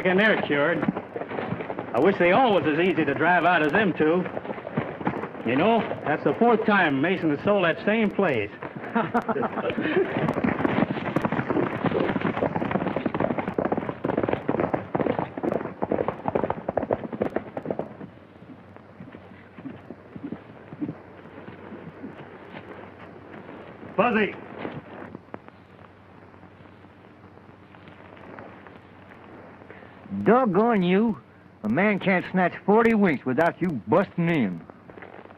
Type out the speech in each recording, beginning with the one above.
reckon they're cured. I wish they all was as easy to drive out as them two. You know, that's the 4th time Mason has sold that same place. Fuzzy. Doggone you. A man can't snatch 40 winks without you busting in.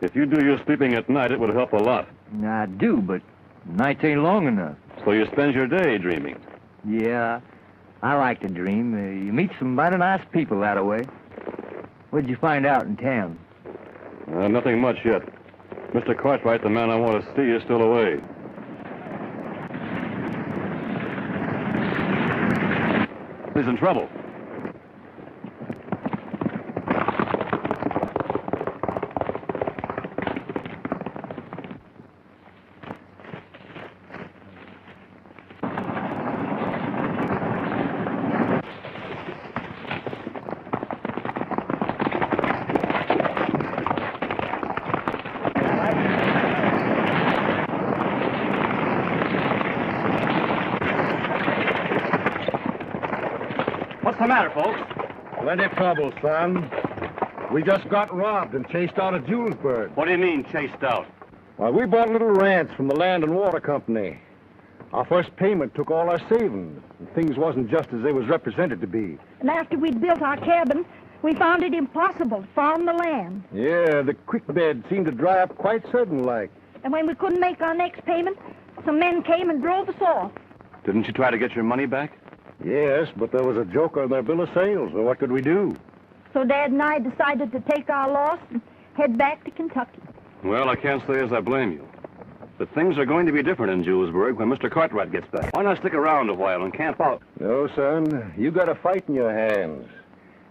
If you do your sleeping at night, it would help a lot. I do, but nights ain't long enough. So you spend your day dreaming. Yeah, I like to dream. You meet some mighty nice people that way. What'd you find out in town? Nothing much yet. Mr. Cartwright, the man I want to see, is still away. He's in trouble. What's the matter, folks? Plenty of trouble, son. We just got robbed and chased out of Julesburg. What do you mean, chased out? Well, we bought a little ranch from the Land and Water Company. Our first payment took all our savings, and things wasn't just as they was represented to be. And after we'd built our cabin, we found it impossible to farm the land. Yeah, the creek bed seemed to dry up quite sudden-like. And when we couldn't make our next payment, some men came and drove us off. Didn't you try to get your money back? Yes, but there was a joke on their bill of sales. Well, what could we do? So Dad and I decided to take our loss and head back to Kentucky. Well, I can't say as I blame you. But things are going to be different in Julesburg when Mr. Cartwright gets back. Why not stick around a while and camp out? No, son. You got a fight in your hands.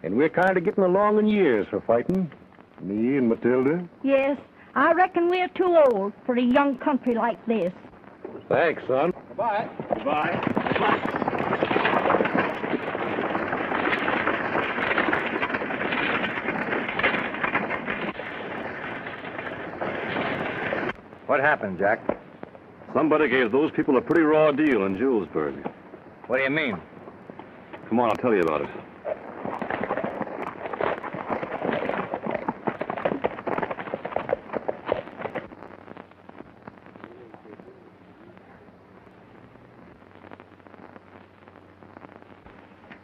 And we're kind of getting along in years for fighting. Me and Matilda. Yes, I reckon we're too old for a young country like this. Thanks, son. Goodbye. Goodbye. What happened, Jack? Somebody gave those people a pretty raw deal in Julesburg. What do you mean? Come on, I'll tell you about it.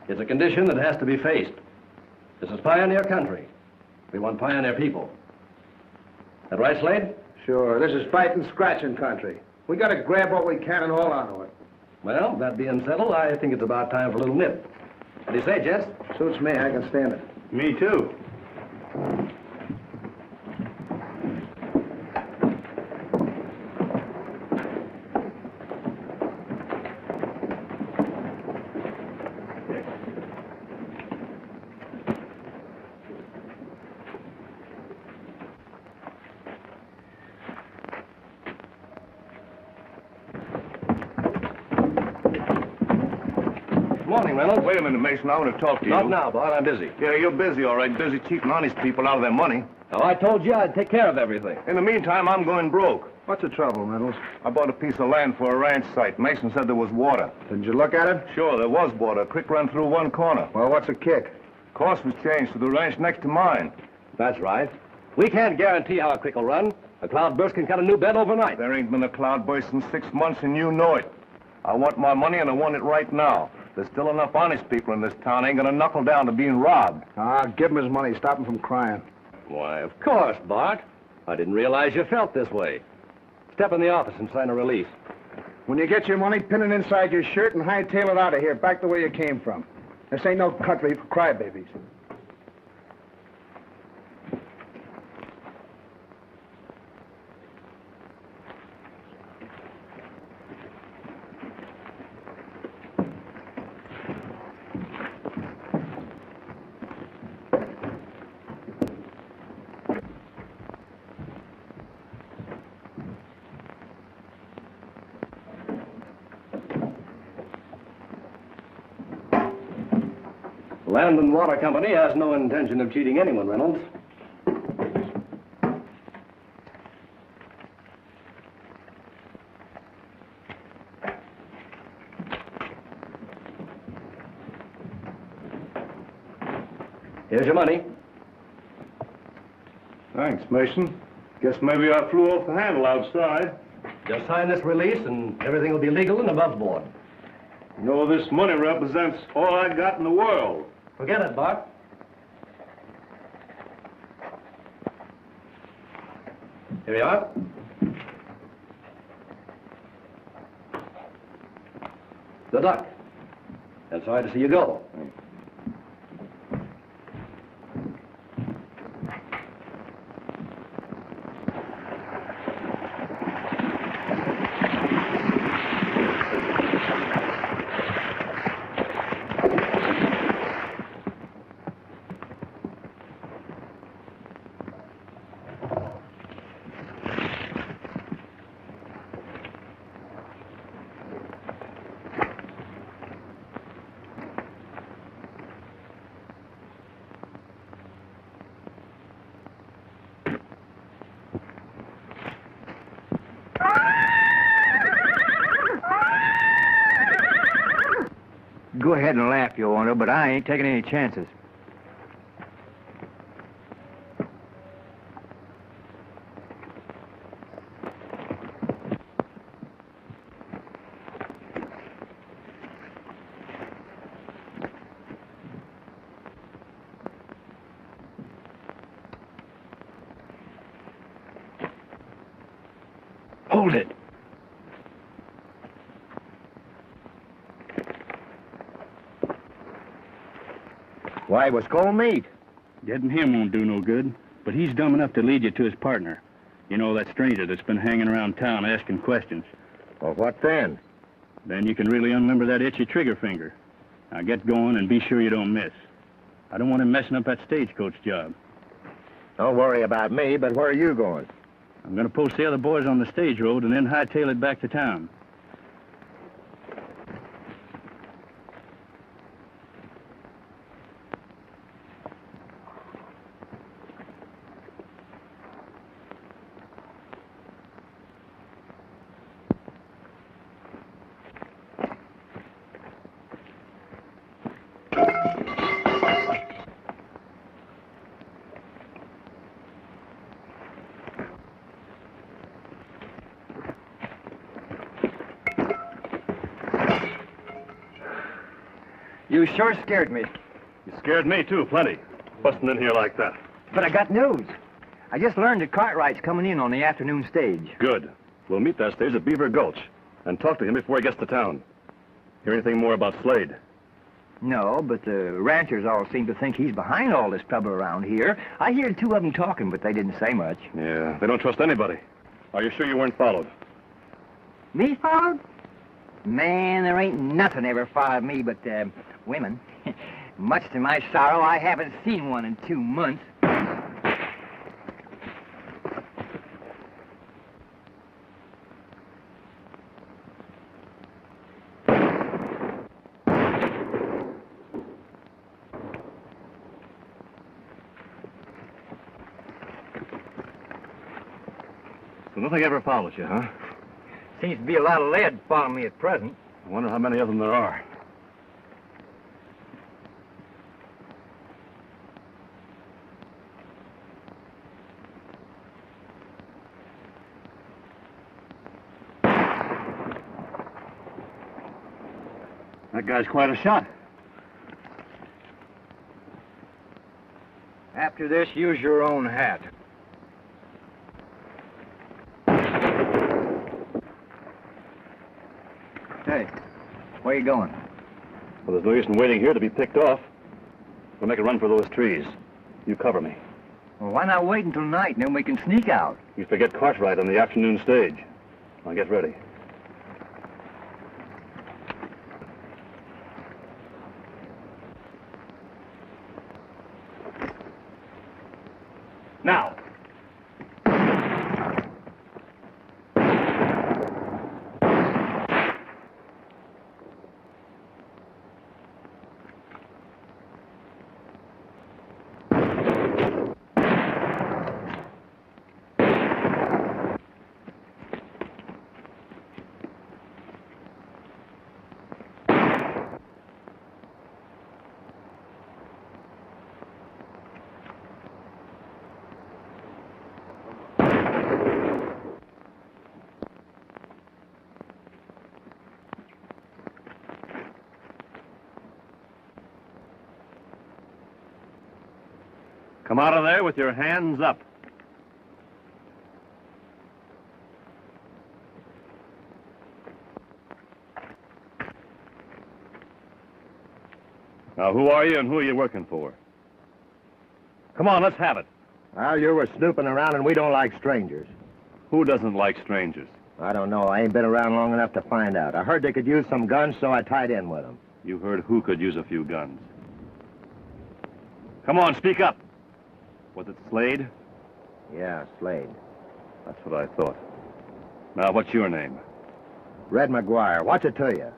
It's a condition that has to be faced. This is pioneer country. We want pioneer people. That right, Slade? Sure, this is fighting, scratching country. We gotta grab what we can and hold on to it. Well, that being settled, I think it's about time for a little nip. What do you say, Jess? Suits me, I can stand it. Me too. Morning, Randall. Wait a minute, Mason. I want to talk to you. Not now, Bart. I'm busy. Yeah, you're busy, all right. Busy cheating honest people out of their money. Oh, I told you I'd take care of everything. In the meantime, I'm going broke. What's the trouble, Reynolds? I bought a piece of land for a ranch site. Mason said there was water. Did you look at it? Sure, there was water. A creek ran through one corner. Well, what's the kick? Course was changed to the ranch next to mine. That's right. We can't guarantee how a creek will run. A cloudburst can cut a new bed overnight. There ain't been a cloudburst in 6 months, and you know it. I want my money, and I want it right now. There's still enough honest people in this town ain't gonna knuckle down to being robbed. Ah, give him his money. Stop him from crying. Why, of course, Bart. I didn't realize you felt this way. Step in the office and sign a release. When you get your money, pin it inside your shirt and hightail it out of here, back the way you came from. This ain't no country for crybabies. Land and Water Company has no intention of cheating anyone, Reynolds. Here's your money. Thanks, Mason. Guess maybe I flew off the handle outside. Just sign this release and everything will be legal and above board. You know, this money represents all I got in the world. Forget it, Bart. Here you are. Good luck. And sorry to see you go. Go ahead and laugh, you want to, but I ain't taking any chances. Hold it. Why, what's going meat? Getting him won't do no good, but he's dumb enough to lead you to his partner. You know, that stranger that's been hanging around town asking questions. Well, what then? Then you can really unlimber that itchy trigger finger. Now get going and be sure you don't miss. I don't want him messing up that stagecoach job. Don't worry about me, but where are you going? I'm going to post the other boys on the stage road and then hightail it back to town. You sure scared me. You scared me, too, plenty. Busting in here like that. But I got news. I just learned that Cartwright's coming in on the afternoon stage. Good. We'll meet that stage at Beaver Gulch and talk to him before he gets to town. Hear anything more about Slade? No, but the ranchers all seem to think he's behind all this trouble around here. I heard two of them talking, but they didn't say much. Yeah, they don't trust anybody. Are you sure you weren't followed? Me followed? Man, there ain't nothing ever followed me but, women. Much to my sorrow, I haven't seen one in 2 months. So nothing ever follows you, huh? Seems to be a lot of lead following me at present. I wonder how many of them there are. That guy's quite a shot. After this, use your own hat. Hey, where you going? Well, there's no use in waiting here to be picked off. We'll make a run for those trees. You cover me. Well, why not wait until night, and then we can sneak out? You forget Cartwright on the afternoon stage. Now get ready. Now. Come out of there with your hands up. Now, who are you and who are you working for? Come on, let's have it. Well, you were snooping around and we don't like strangers. Who doesn't like strangers? I don't know. I ain't been around long enough to find out. I heard they could use some guns, so I tied in with them. You heard who could use a few guns. Come on, speak up. Was it Slade? Yeah, Slade. That's what I thought. Now, what's your name? Red McGuire. What's it to you?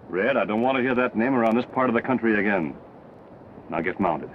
Red, I don't want to hear that name around this part of the country again. Now get mounted.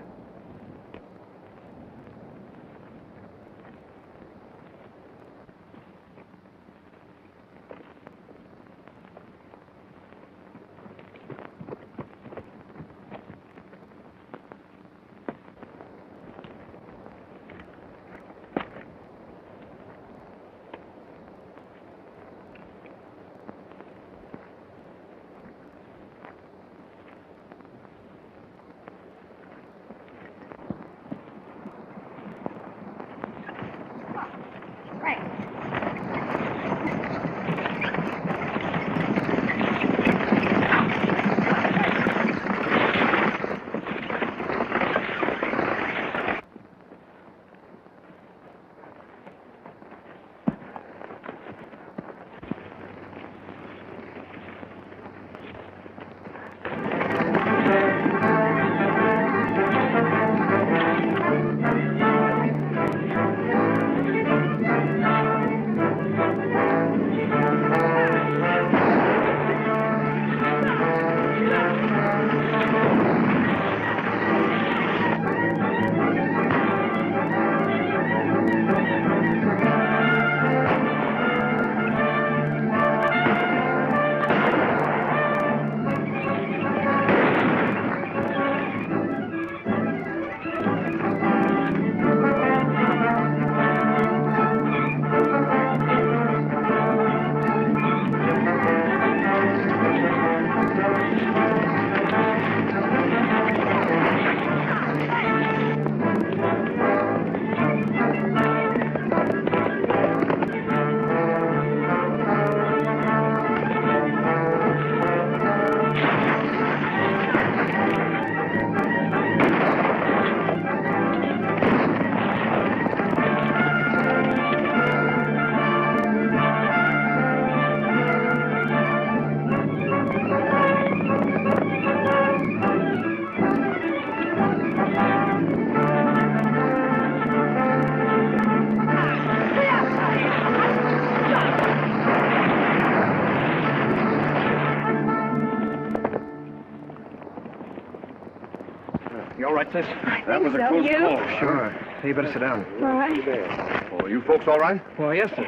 I That was a think close so. call. Sure. You better sit down. All right. Oh, you folks all right? Well, yes, sir.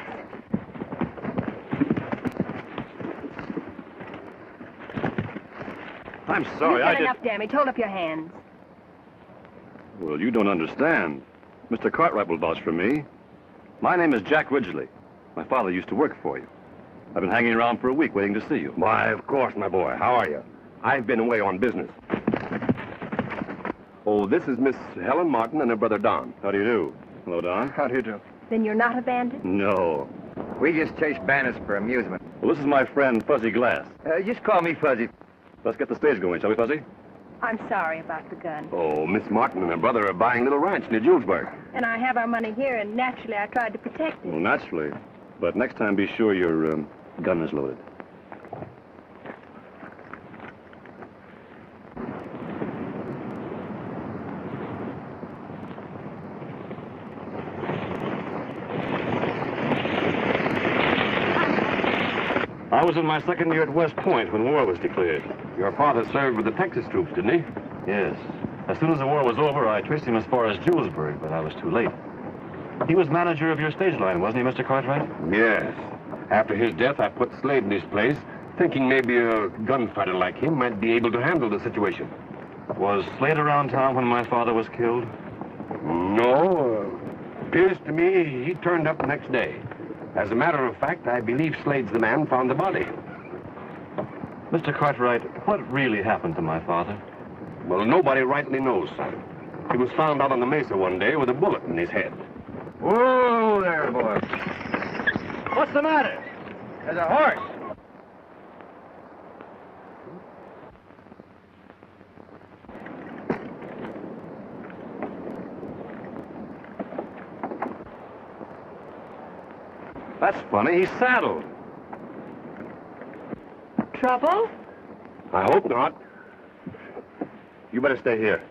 I'm sorry, You've I done did... enough damage. Hold up your hands. Well, you don't understand. Mr. Cartwright will vouch for me. My name is Jack Ridgley. My father used to work for you. I've been hanging around for a week waiting to see you. Why, of course, my boy. How are you? I've been away on business. Oh, this is Miss Helen Martin and her brother Don. How do you do? Hello, Don. How do you do? Then you're not a bandit? No. We just chase bandits for amusement. Well, this is my friend, Fuzzy Glass. Just call me Fuzzy. Let's get the stage going, shall we, Fuzzy? I'm sorry about the gun. Oh, Miss Martin and her brother are buying a little ranch near Julesburg. And I have our money here, and naturally I tried to protect it. Well, naturally. But next time, be sure your gun is loaded. I was in my second year at West Point when war was declared. Your father served with the Texas troops, didn't he? Yes. As soon as the war was over, I traced him as far as Julesburg, but I was too late. He was manager of your stage line, wasn't he, Mr. Cartwright? Yes. After his death, I put Slade in his place, thinking maybe a gunfighter like him might be able to handle the situation. Was Slade around town when my father was killed? No. Appears to me he turned up the next day. As a matter of fact, I believe Slade's the man who found the body. Mr. Cartwright, what really happened to my father? Well, nobody rightly knows, son. He was found out on the mesa one day with a bullet in his head. Whoa there, boy. What's the matter? There's a horse. That's funny. He's saddled. Trouble? I hope not. You better stay here.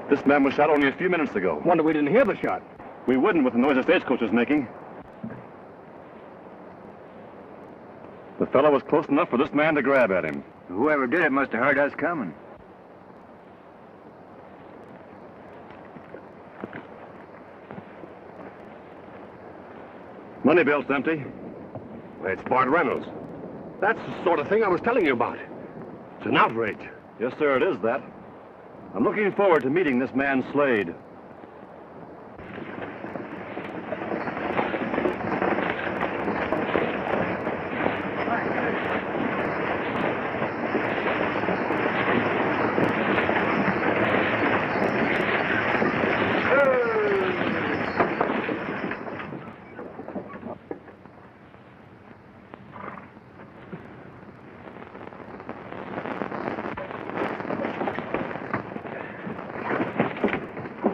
This man was shot only a few minutes ago. Wonder we didn't hear the shot. We wouldn't with the noise the stagecoach was making. The fellow was close enough for this man to grab at him. Whoever did it must have heard us coming. Money belt's empty. It's Bart Reynolds. That's the sort of thing I was telling you about. It's an outrage. Yes, sir, it is that. I'm looking forward to meeting this man Slade.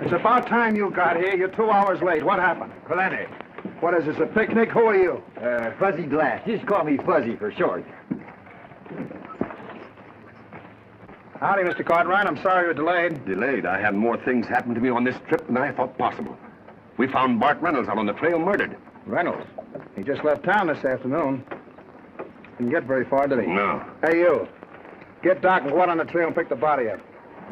It's about time you got here. You're 2 hours late. What happened? Plenty. What is this, a picnic? Who are you? Fuzzy Glass. Just call me Fuzzy for short. Howdy, Mr. Cartwright. I'm sorry you're delayed. Delayed. I had more things happen to me on this trip than I thought possible. We found Bart Reynolds out on the trail murdered. Reynolds. He just left town this afternoon. Didn't get very far, did he? No. Hey, you. Get Doc and go out on the trail and pick the body up.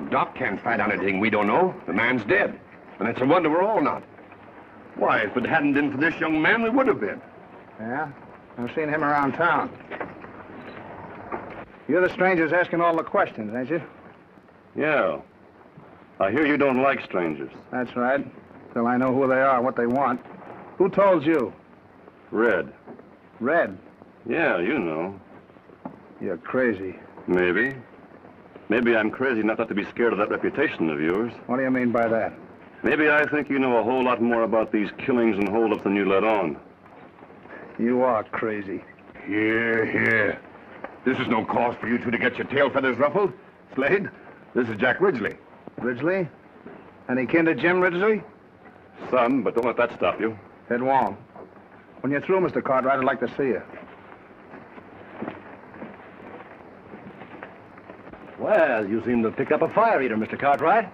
Doc can't find out anything we don't know. The man's dead. And it's a wonder we're all not. Why, if it hadn't been for this young man, we would have been. Yeah? I've seen him around town. You're the strangers asking all the questions, ain't you? Yeah. I hear you don't like strangers. That's right. Till I know who they are, what they want. Who told you? Red. Red. Yeah, you know. You're crazy. Maybe. Maybe I'm crazy enough not to be scared of that reputation of yours. What do you mean by that? Maybe I think you know a whole lot more about these killings and holdups than you let on. You are crazy. Here, here. This is no cause for you two to get your tail feathers ruffled. Slade, this is Jack Ridgley. Ridgley? Any kin to Jim Ridgley? Some, but don't let that stop you. It won't. When you're through, Mr. Cartwright, I'd like to see you. Well, you seem to have picked up a fire eater, Mr. Cartwright.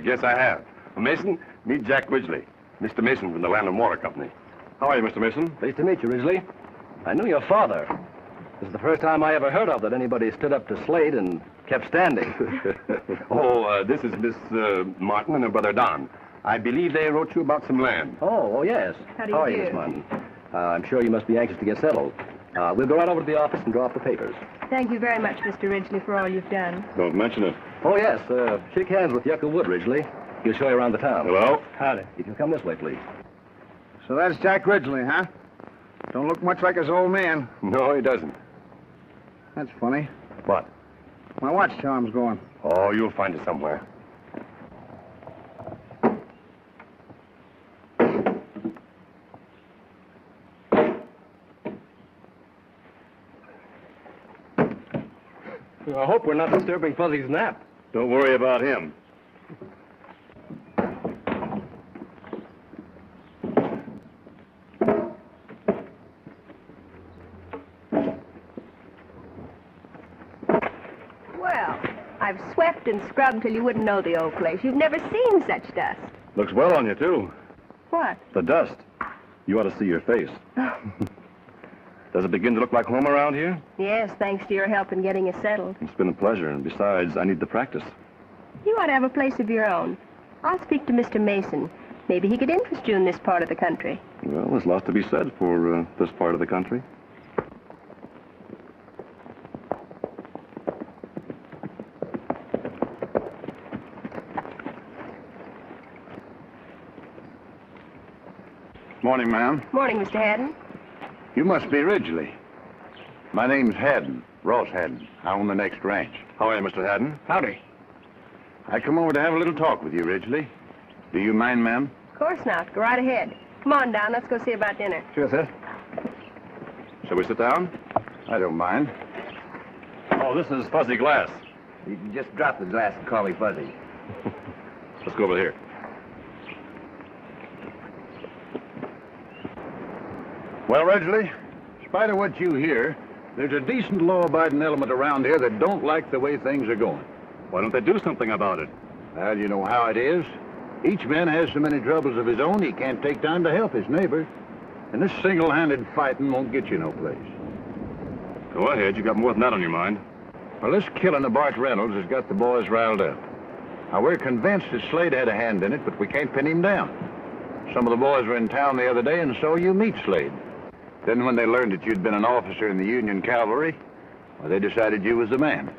Yes, I have. Mason, meet Jack Ridgley. Mr. Mason from the Land and Water Company. How are you, Mr. Mason? Pleased to meet you, Ridgley. I knew your father. This is the first time I ever heard of that anybody stood up to Slade and kept standing. This is Miss Martin and her brother Don. I believe they wrote you about some land. Oh, yes. How do you are you, do? Miss Martin? I'm sure you must be anxious to get settled. We'll go right over to the office and draw up the papers. Thank you very much, Mr. Ridgley, for all you've done. Don't mention it. Oh, yes. Shake hands with Yucca Wood, Ridgley. He'll show you around the town. Hello? Howdy. If you'll come this way, please. So that's Jack Ridgley, huh? Don't look much like his old man. No, he doesn't. That's funny. What? My watch charm's going. Oh, you'll find it somewhere. I hope we're not disturbing Fuzzy's nap. Don't worry about him. Well, I've swept and scrubbed till you wouldn't know the old place. You've never seen such dust. Looks well on you, too. What? The dust. You ought to see your face. Does it begin to look like home around here? Yes, thanks to your help in getting us settled. It's been a pleasure, and besides, I need the practice. You ought to have a place of your own. I'll speak to Mr. Mason. Maybe he could interest you in this part of the country. Well, there's lots to be said for this part of the country. Morning, ma'am. Morning, Mr. Haddon. You must be Ridgley. My name's Haddon, Ross Haddon. I own the next ranch. How are you, Mr. Haddon? Howdy. I come over to have a little talk with you, Ridgley. Do you mind, ma'am? Of course not. Go right ahead. Come on down. Let's go see about dinner. Sure, sir. Shall we sit down? I don't mind. Oh, this is fuzzy glass. You can just drop the glass and call me Fuzzy. Let's go over here. Well, Ridgley, in spite of what you hear, there's a decent law-abiding element around here that don't like the way things are going. Why don't they do something about it? Well, you know how it is. Each man has so many troubles of his own, he can't take time to help his neighbor. And this single-handed fighting won't get you no place. Go ahead. You got more than that on your mind. Well, this killing of Bart Reynolds has got the boys riled up. Now, we're convinced that Slade had a hand in it, but we can't pin him down. Some of the boys were in town the other day and saw you meet Slade. Then when they learned that you'd been an officer in the Union Cavalry, well, they decided you was the man.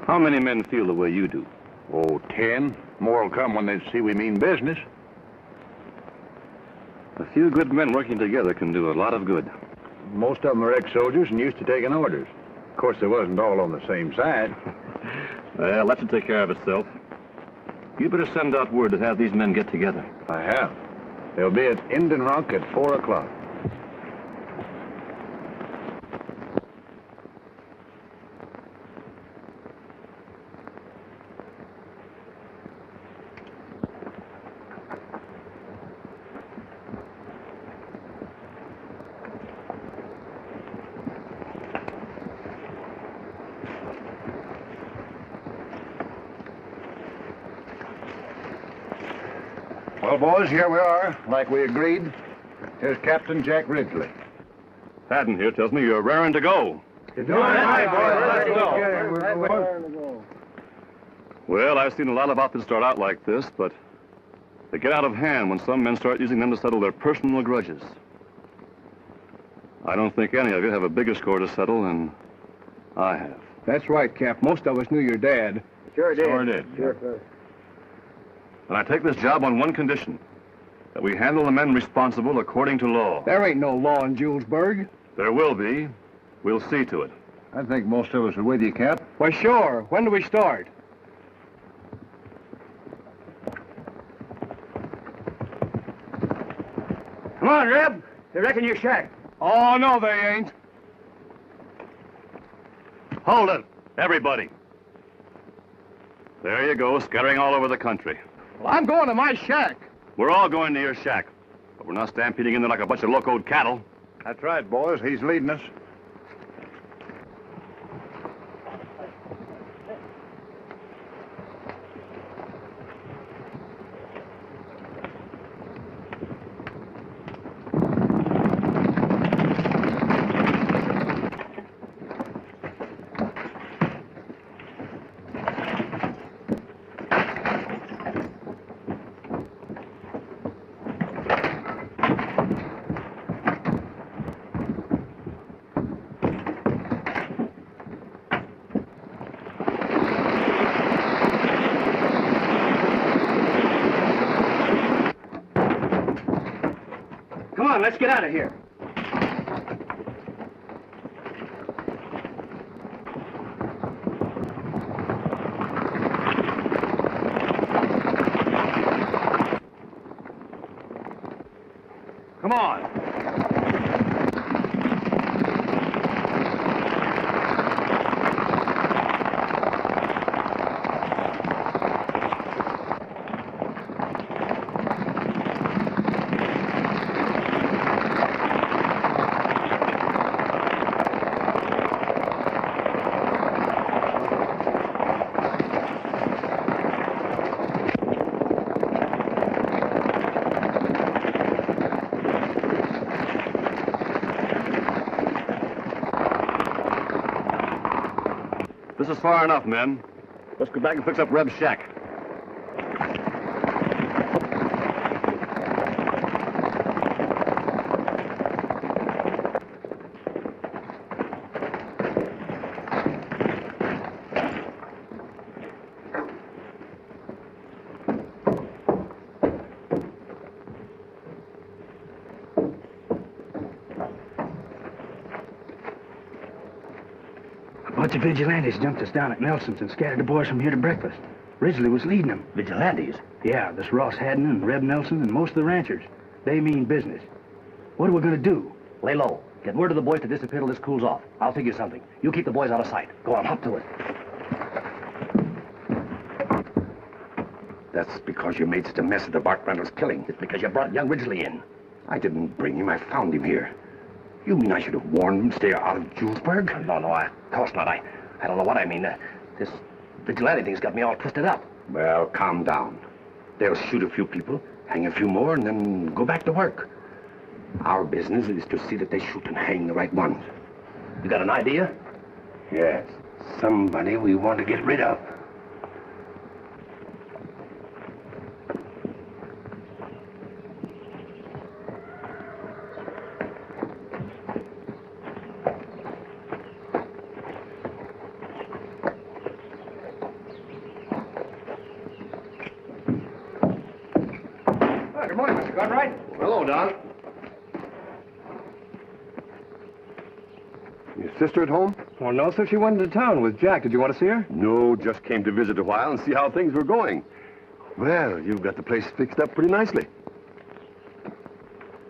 How many men feel the way you do? Oh, 10. More will come when they see we mean business. A few good men working together can do a lot of good. Most of them are ex-soldiers and used to taking orders. Of course, they wasn't all on the same side. Well, that should take care of itself. You better send out word to have these men get together. I have. They'll be at Indian Rock at 4 o'clock. Well, boys, here we are, like we agreed. Here's Captain Jack Ridgley. Haddon here tells me you're raring to go. Let's go. Well, I've seen a lot of outfits start out like this, but they get out of hand when some men start using them to settle their personal grudges. I don't think any of you have a bigger score to settle than I have. That's right, Cap. Most of us knew your dad. Sure did. And I take this job on one condition, that we handle the men responsible according to law. There ain't no law in Julesburg. There will be. We'll see to it. I think most of us are with you, Cap. Well, sure. When do we start? Come on, Reb. They reckon you're shacked. Oh, no, they ain't. Hold it, everybody. There you go, scattering all over the country. Well, I'm going to my shack. We're all going to your shack, but we're not stampeding in there like a bunch of locoed cattle. That's right, boys. He's leading us. Come on, let's get out of here. Come on. This is far enough, men. Let's go back and fix up Reb's shack. bunch of vigilantes jumped us down at Nelson's and scattered the boys from here to breakfast. Ridgley was leading them. Vigilantes? Yeah, this Ross Haddon and Reb Nelson and most of the ranchers. They mean business. What are we going to do? Lay low. Get word to the boys to disappear till this cools off. I'll figure something. You keep the boys out of sight. Go on, hop to it. That's because you made such a mess of the Bart Randall's killing. It's because you brought young Ridgley in. I didn't bring him. I found him here. You mean I should have warned him to stay out of Julesburg? No, of course not. I don't know what I mean. This vigilante thing's got me all twisted up. Well, calm down. They'll shoot a few people, hang a few more, and then go back to work. Our business is to see that they shoot and hang the right ones. You got an idea? Yes. Somebody we want to get rid of. Good morning, Mr. Cartwright. Hello, Don. Your sister at home? Well, no, sir. She went into town with Jack. Did you want to see her? No, just came to visit a while and see how things were going. Well, you've got the place fixed up pretty nicely.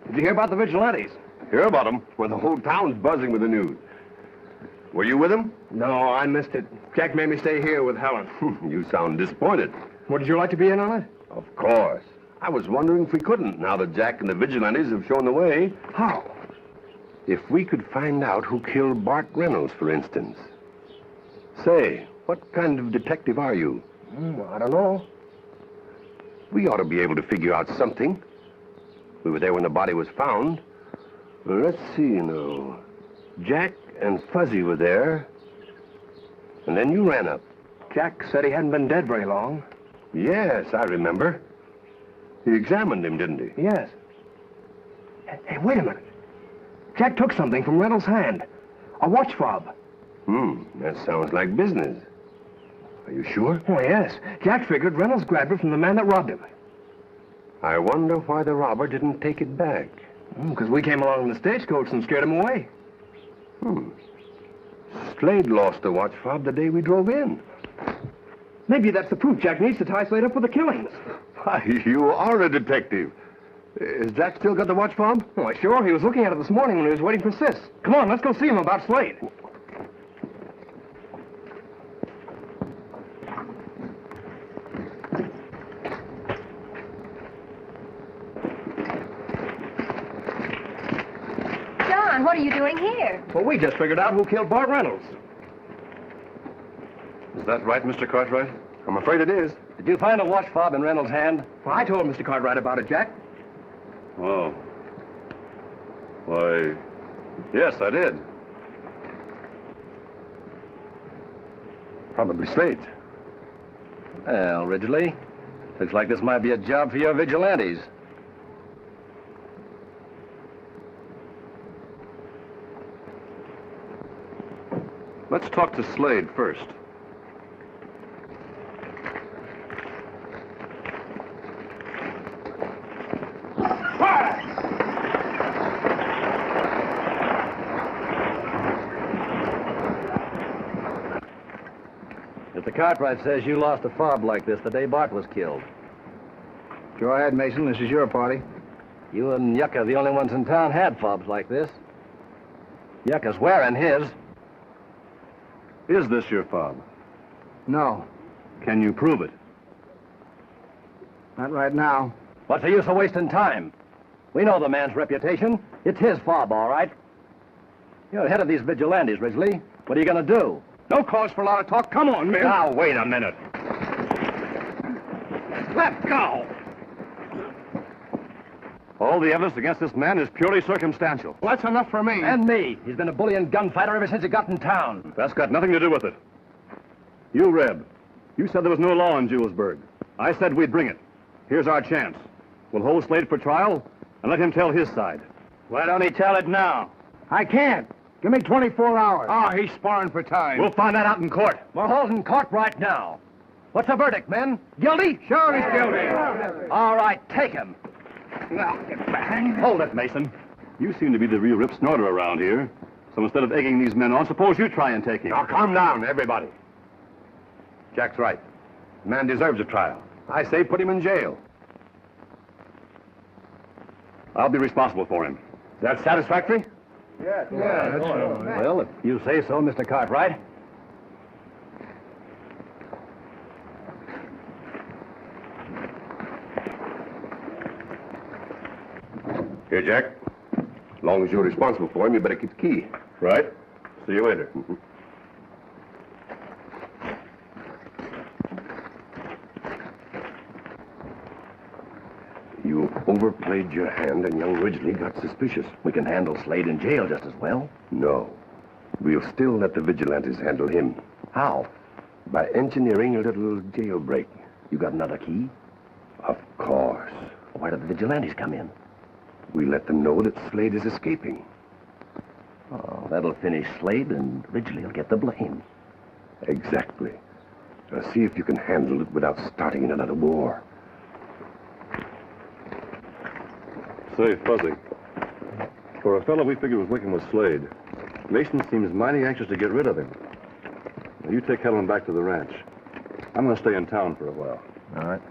Did you hear about the vigilantes? Hear about them? Well, the whole town's buzzing with the news. Were you with them? No, I missed it. Jack made me stay here with Helen. You sound disappointed. Would you like to be in on it? Of course. I was wondering if we couldn't, now that Jack and the vigilantes have shown the way. How? If we could find out who killed Bart Reynolds, for instance. Say, what kind of detective are you? I don't know. We ought to be able to figure out something. We were there when the body was found. Well, let's see, now. Jack and Fuzzy were there. And then you ran up. Jack said he hadn't been dead very long. Yes, I remember. He examined him, didn't he? Yes. Hey, wait a minute. Jack took something from Randall's hand. A watch fob. That sounds like business. Are you sure? Oh, yes. Jack figured Reynolds grabbed it from the man that robbed him. I wonder why the robber didn't take it back. Because we came along in the stagecoach and scared him away. Slade lost the watch fob the day we drove in. Maybe that's the proof Jack needs to tie Slade up for the killings. Why, you are a detective. Has Jack still got the watch fob? Oh, sure. He was looking at it this morning when he was waiting for Sis. Come on, let's go see him about Slade. John, what are you doing here? Well, we just figured out who killed Bart Reynolds. Is that right, Mr. Cartwright? I'm afraid it is. Did you find a watch fob in Reynolds' hand? Well, I told Mr. Cartwright about it, Jack. Oh. Why, yes, I did. Probably Slade's. Well, Ridgley, looks like this might be a job for your vigilantes. Let's talk to Slade first. Mr. Cartwright says you lost a fob like this the day Bart was killed. Go ahead, Mason. This is your party. You and Yucca are the only ones in town had fobs like this. Yucca's wearing his. Is this your fob? No, Can you prove it? not right now. What's the use of wasting time? We know the man's reputation. It's his fob, all right. You're head of these vigilantes, Ridgley. What are you going to do? No cause for a lot of talk. Come on, men. Now, wait a minute. Let go. All the evidence against this man is purely circumstantial. Well, that's enough for me. And me. He's been a bully and gunfighter ever since he got in town. That's got nothing to do with it. You, Reb, you said there was no law in Julesburg. I said we'd bring it. Here's our chance. We'll hold Slade for trial and let him tell his side. Why don't he tell it now? I can't. Give me 24 hours. Oh, he's sparring for time. We'll find that out in court. We're holding Cartwright now. What's the verdict, men? Guilty? Sure he's guilty. All right, take him. Now, get back. Hold it, Mason. You seem to be the real rip snorter around here. So instead of egging these men on, suppose you try and take him. Now, calm down, everybody. Jack's right. The man deserves a trial. I say put him in jail. I'll be responsible for him. That's satisfactory? Yeah, that's true. Well, if you say so, Mr. Cartwright. Here, Jack. As long as you're responsible for him, you better keep the key. Right. See you later. You overplayed your hand, and young Ridgley got suspicious. We can handle Slade in jail just as well. No. We'll still let the vigilantes handle him. How? By engineering a little jailbreak. You got another key? Of course. Why did the vigilantes come in? We let them know that Slade is escaping. Oh, that'll finish Slade, and Ridgley will get the blame. Exactly. Now see if you can handle it without starting another war. Say, Fuzzy, for a fellow we figured was working with Slade, Mason seems mighty anxious to get rid of him. Now, you take Helen back to the ranch. I'm going to stay in town for a while. All right.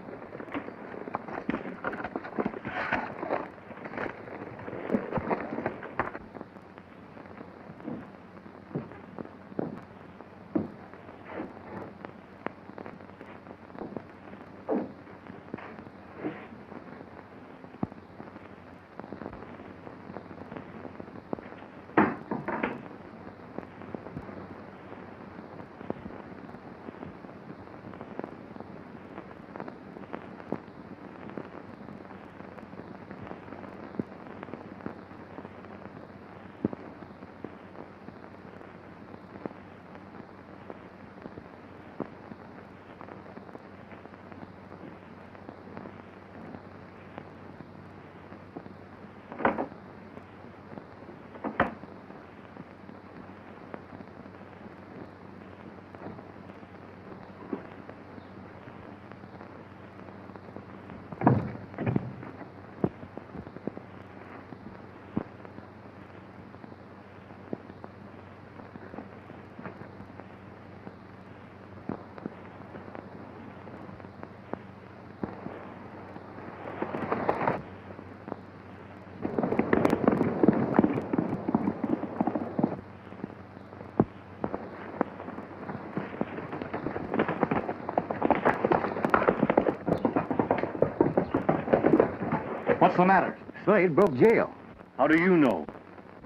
What's the matter? Slade broke jail. How do you know?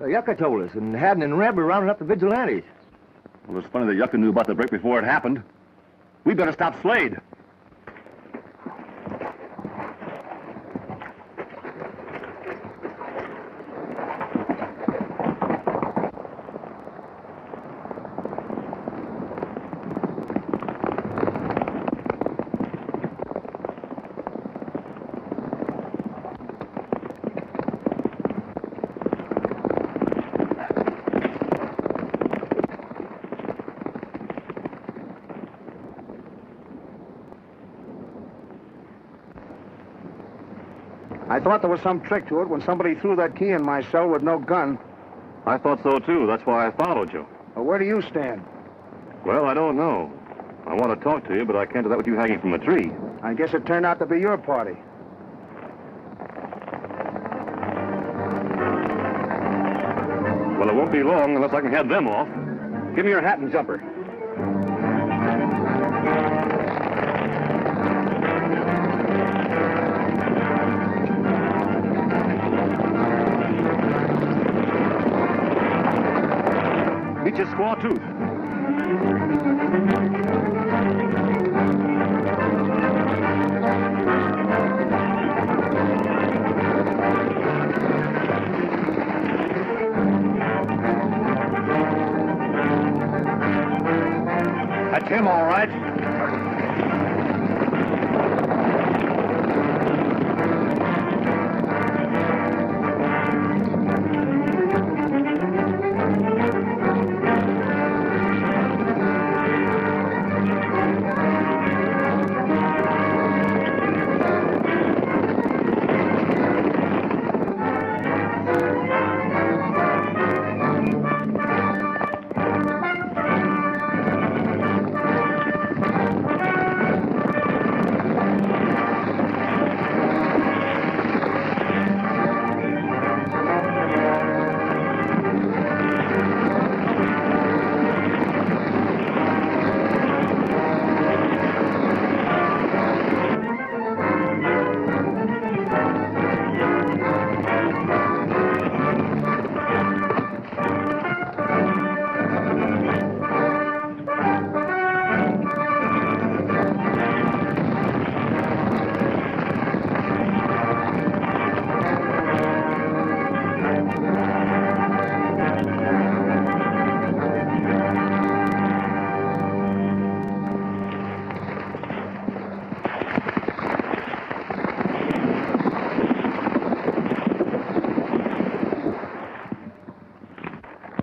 Yucca told us, and Haddon and Reb were rounding up the vigilantes. Well, it's funny that Yucca knew about the break before it happened. We better stop Slade. I thought there was some trick to it when somebody threw that key in my cell with no gun. I thought so, too. That's why I followed you. Well, where do you stand? Well, I don't know. I want to talk to you, but I can't do that with you hanging from a tree. I guess it turned out to be your party. Well, it won't be long unless I can head them off. Give me your hat and jumper. Meet your squaw tooth. That's him, all right.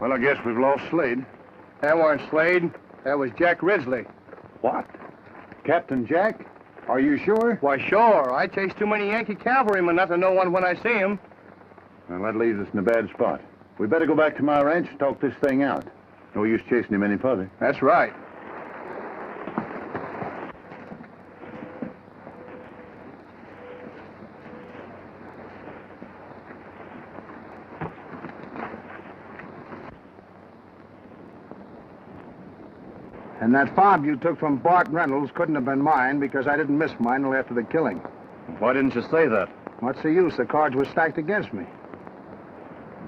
Well, I guess we've lost Slade. That weren't Slade. That was Jack Ridgley. What? Captain Jack? Are you sure? Why, sure. I chased too many Yankee cavalrymen not to know one when I see him. Well, that leaves us in a bad spot. We better go back to my ranch and talk this thing out. No use chasing him any further. That's right. And that fob you took from Bart Reynolds couldn't have been mine because I didn't miss mine until after the killing. Why didn't you say that? What's the use? The cards were stacked against me.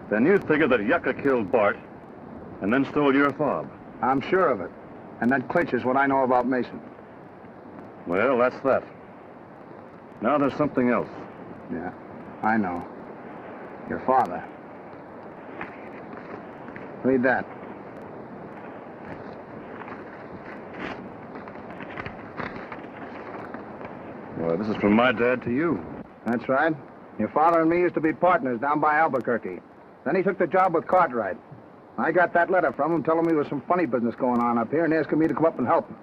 Then you figured that Yucca killed Bart and then stole your fob. I'm sure of it. And that clinches what I know about Mason. Well, that's that. Now there's something else. Yeah, I know. Your father. Read that. Well, this is from my dad to you. That's right. Your father and me used to be partners down by Albuquerque. Then he took the job with Cartwright. I got that letter from him telling me there was some funny business going on up here and asking me to come up and help him.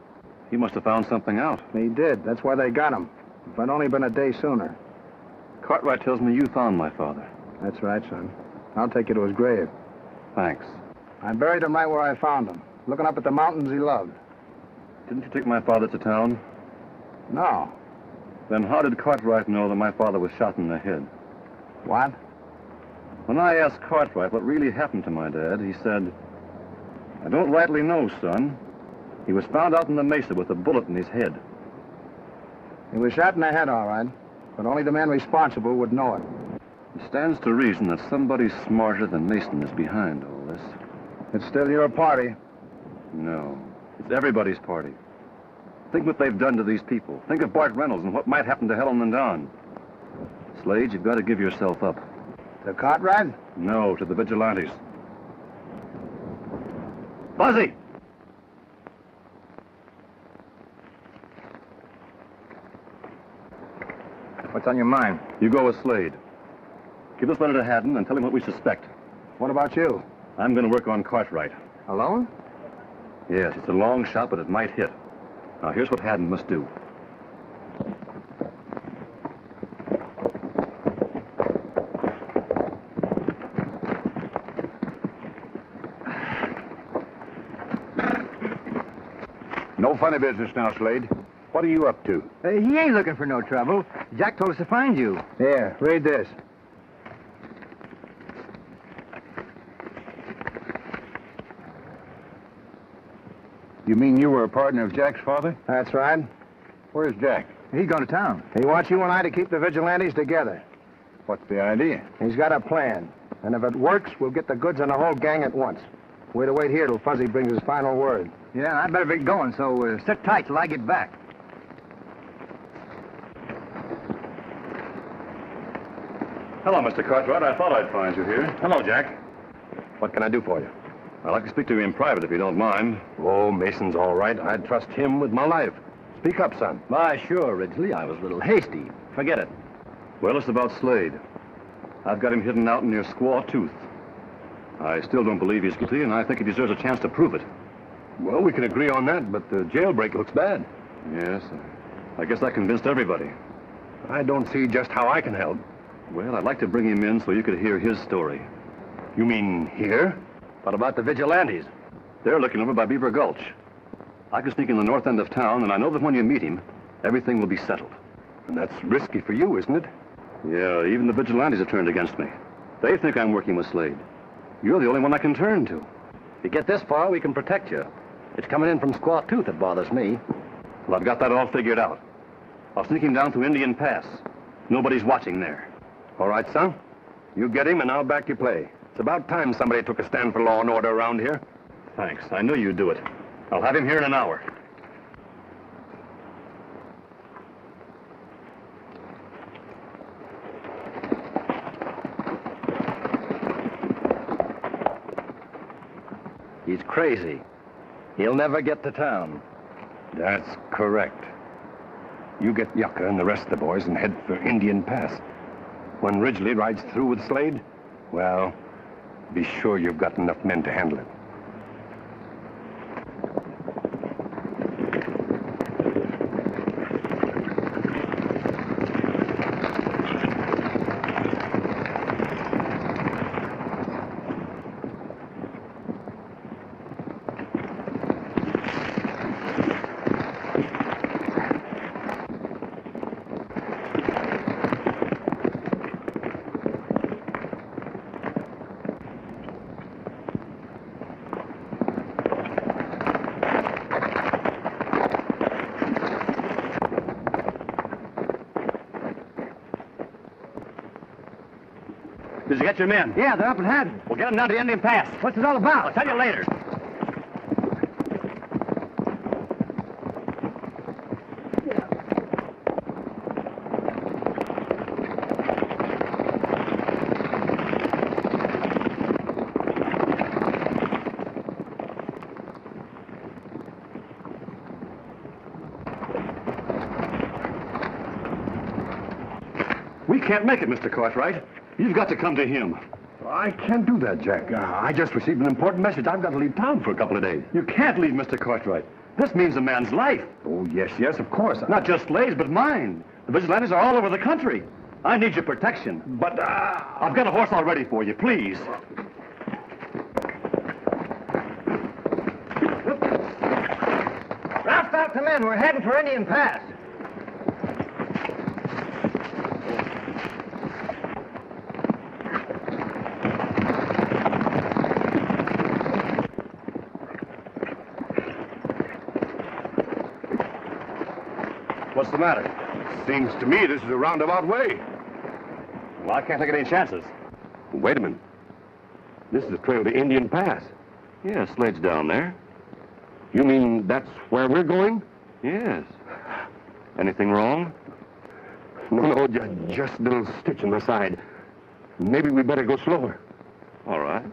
He must have found something out. He did. That's why they got him. If I'd only been a day sooner. Cartwright tells me you found my father. That's right, son. I'll take you to his grave. Thanks. I buried him right where I found him, looking up at the mountains he loved. Didn't you take my father to town? No. Then how did Cartwright know that my father was shot in the head? What? When I asked Cartwright what really happened to my dad, he said, I don't rightly know, son. He was found out in the mesa with a bullet in his head. He was shot in the head, all right. But only the man responsible would know it. It stands to reason that somebody smarter than Mason is behind all this. It's still your party. No, it's everybody's party. Think what they've done to these people. Think of Bart Reynolds and what might happen to Helen and Don. Slade, you've got to give yourself up. To Cartwright? No, to the vigilantes. Fuzzy! What's on your mind? You go with Slade. Give this letter to Haddon and tell him what we suspect. What about you? I'm going to work on Cartwright. Alone? Yes, it's a long shot, but it might hit. Now, here's what Haddon must do. No funny business now, Slade. What are you up to? He ain't looking for no trouble. Jack told us to find you. Here, read this. You mean you were a partner of Jack's father? That's right. Where's Jack? He's going to town. He wants you and I to keep the vigilantes together. What's the idea? He's got a plan. And if it works, we'll get the goods on the whole gang at once. We're to wait here till Fuzzy brings his final word. Yeah, I'd better be going, so sit tight till I get back. Hello, Mr. Cartwright. I thought I'd find you here. Hello, Jack. What can I do for you? I'd like to speak to you in private, if you don't mind. Oh, Mason's all right. I'd trust him with my life. Speak up, son. Why, sure, Ridgley. I was a little hasty. Forget it. Well, it's about Slade. I've got him hidden out near Squaw Tooth. I still don't believe he's guilty, and I think he deserves a chance to prove it. Well, we can agree on that, but the jailbreak looks bad. Yes, I guess that convinced everybody. I don't see just how I can help. Well, I'd like to bring him in so you could hear his story. You mean here? What about the vigilantes? They're looking over by Beaver Gulch. I can sneak in the north end of town, and I know that when you meet him, everything will be settled. And that's risky for you, isn't it? Yeah, even the vigilantes have turned against me. They think I'm working with Slade. You're the only one I can turn to. If you get this far, we can protect you. It's coming in from Squaw Tooth that bothers me. Well, I've got that all figured out. I'll sneak him down through Indian Pass. Nobody's watching there. All right, son. You get him, and I'll back your play. It's about time somebody took a stand for law and order around here. Thanks. I knew you'd do it. I'll have him here in an hour. He's crazy. He'll never get to town. That's correct. You get Yucca and the rest of the boys and head for Indian Pass. When Ridgley rides through with Slade, well, Be sure you've got enough men to handle it. Did you get your men? Yeah, they're up ahead. Well, get them down to the Indian Pass. What's it all about? I'll tell you later. We can't make it, Mr. Cartwright. You've got to come to him. I can't do that, Jack. I just received an important message. I've got to leave town for a couple of days. You can't leave Mr. Cartwright. This means a man's life. Oh, yes, of course. Not just Slade's, but mine. The vigilantes are all over the country. I need your protection. But, I've got a horse all ready for you, please. Roust out the men. We're heading for Indian Pass. What's the matter? seems to me this is a roundabout way. Well, I can't take any chances. Wait a minute. This is the trail to Indian Pass. Yeah, Slade's down there. You mean that's where we're going? Yes. Anything wrong? No, just a little stitch in the side. Maybe we better go slower. All right.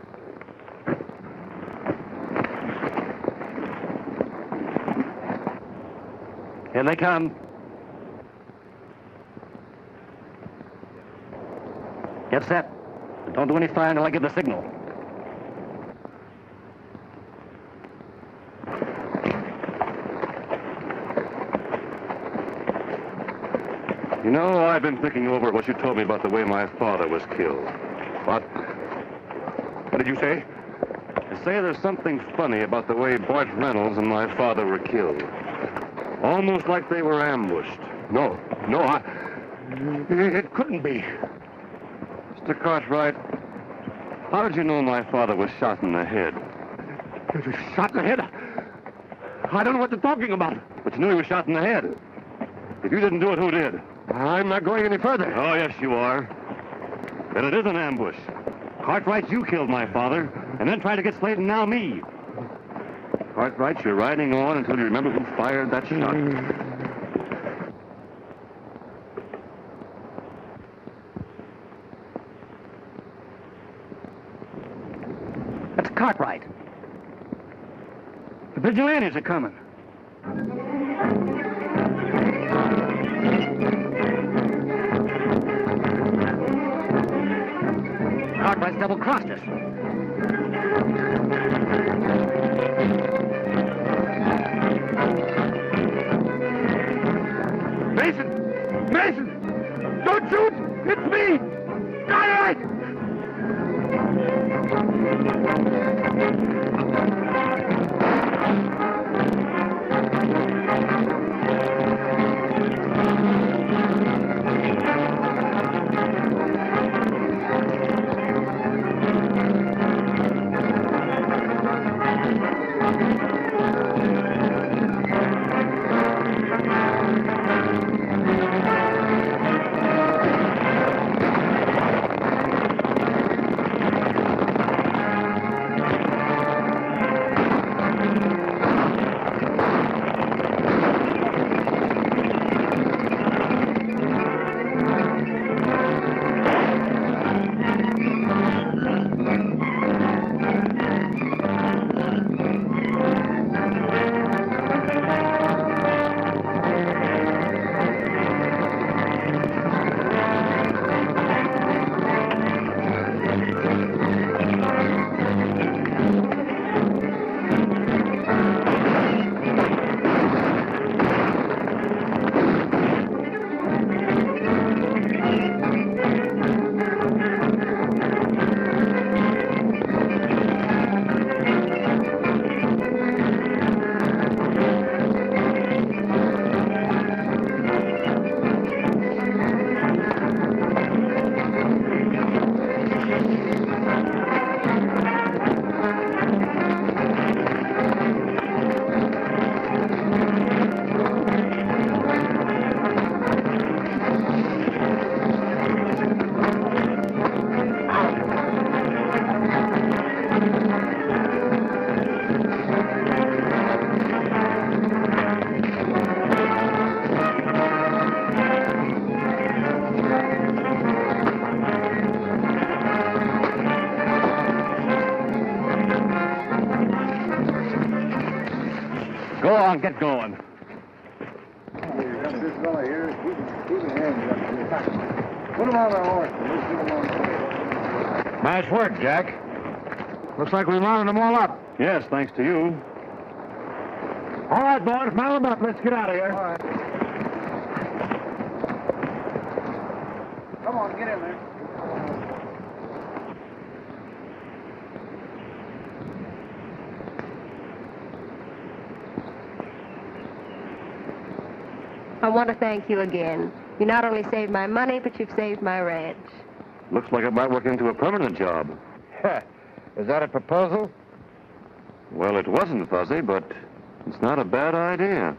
Here they come. Get set. But don't do any fire until I give the signal. You know, I've been thinking over what you told me about the way my father was killed. What did you say? I say there's something funny about the way Bart Reynolds and my father were killed. Almost like they were ambushed. No, it couldn't be. Mr. Cartwright, how did you know my father was shot in the head? Shot in the head? I don't know what you're talking about. But you knew he was shot in the head. If you didn't do it, who did? I'm not going any further. Oh, yes, you are. Then it is an ambush. Cartwright, you killed my father, and then tried to get Slade and now me. Cartwright, you're riding on until you remember who fired that shot. That's Cartwright. The vigilantes are coming. Cartwright's double-crossed us. Mason! Don't shoot! It's me! Cartwright! on, get going. You got this fella here. Keep his hands up. Put him on the horse. And let's get him on the way. Nice work, Jack. Looks like we rounded them all up. Yes, thanks to you. All right, boys, mount them up. Let's get out of here. All right. Come on, get in there. I want to thank you again. You not only saved my money, but you've saved my ranch. Looks like it might work into a permanent job. Is that a proposal? Well, it wasn't, Fuzzy, but it's not a bad idea.